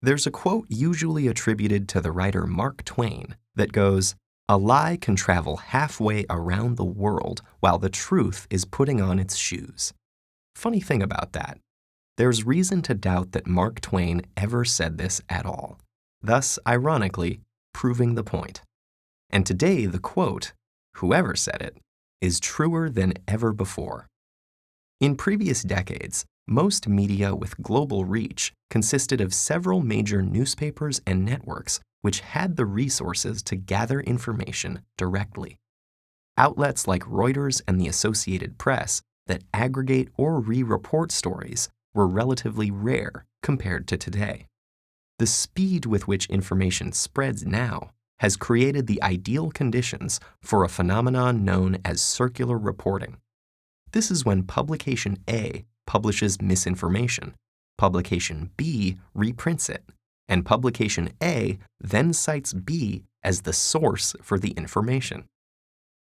There's a quote usually attributed to the writer Mark Twain that goes, "A lie can travel halfway around the world while the truth is putting on its shoes." Funny thing about that, there's reason to doubt that Mark Twain ever said this at all, thus, ironically, proving the point. And today, the quote, whoever said it, is truer than ever before. In previous decades, most media with global reach consisted of several major newspapers and networks which had the resources to gather information directly. Outlets like Reuters and the Associated Press that aggregate or re-report stories were relatively rare compared to today. The speed with which information spreads now has created the ideal conditions for a phenomenon known as circular reporting. This is when publication A publishes misinformation, publication B reprints it, and publication A then cites B as the source for the information.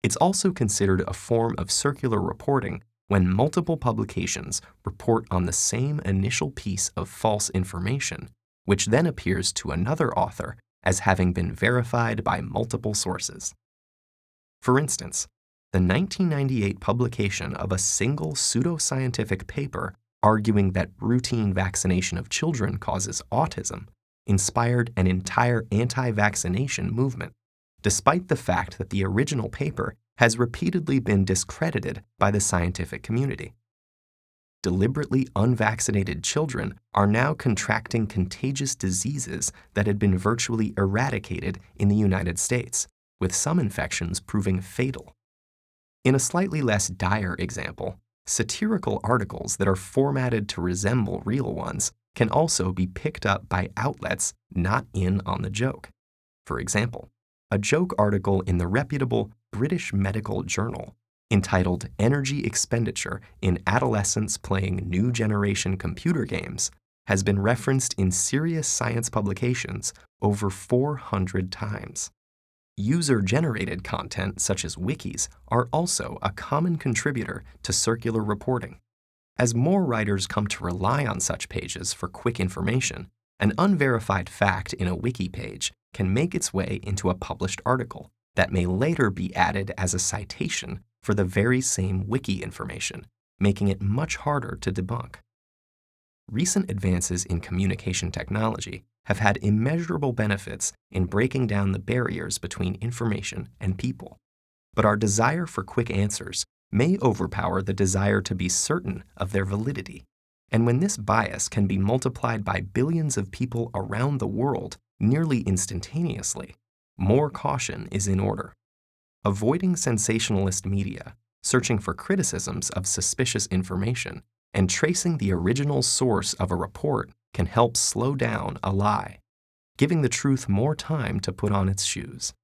It's also considered a form of circular reporting when multiple publications report on the same initial piece of false information, which then appears to another author as having been verified by multiple sources. For instance, the 1998 publication of a single pseudoscientific paper arguing that routine vaccination of children causes autism inspired an entire anti-vaccination movement, despite the fact that the original paper has repeatedly been discredited by the scientific community. Deliberately unvaccinated children are now contracting contagious diseases that had been virtually eradicated in the United States, with some infections proving fatal. In a slightly less dire example, satirical articles that are formatted to resemble real ones can also be picked up by outlets not in on the joke. For example, a joke article in the reputable British Medical Journal entitled "Energy Expenditure in Adolescents Playing New Generation Computer Games" has been referenced in serious science publications over 400 times. User-generated content, such as wikis, are also a common contributor to circular reporting. As more writers come to rely on such pages for quick information, an unverified fact in a wiki page can make its way into a published article that may later be added as a citation for the very same wiki information, making it much harder to debunk. Recent advances in communication technology have had immeasurable benefits in breaking down the barriers between information and people. But our desire for quick answers may overpower the desire to be certain of their validity. And when this bias can be multiplied by billions of people around the world nearly instantaneously, more caution is in order. Avoiding sensationalist media, searching for criticisms of suspicious information, and tracing the original source of a report can help slow down a lie, giving the truth more time to put on its shoes.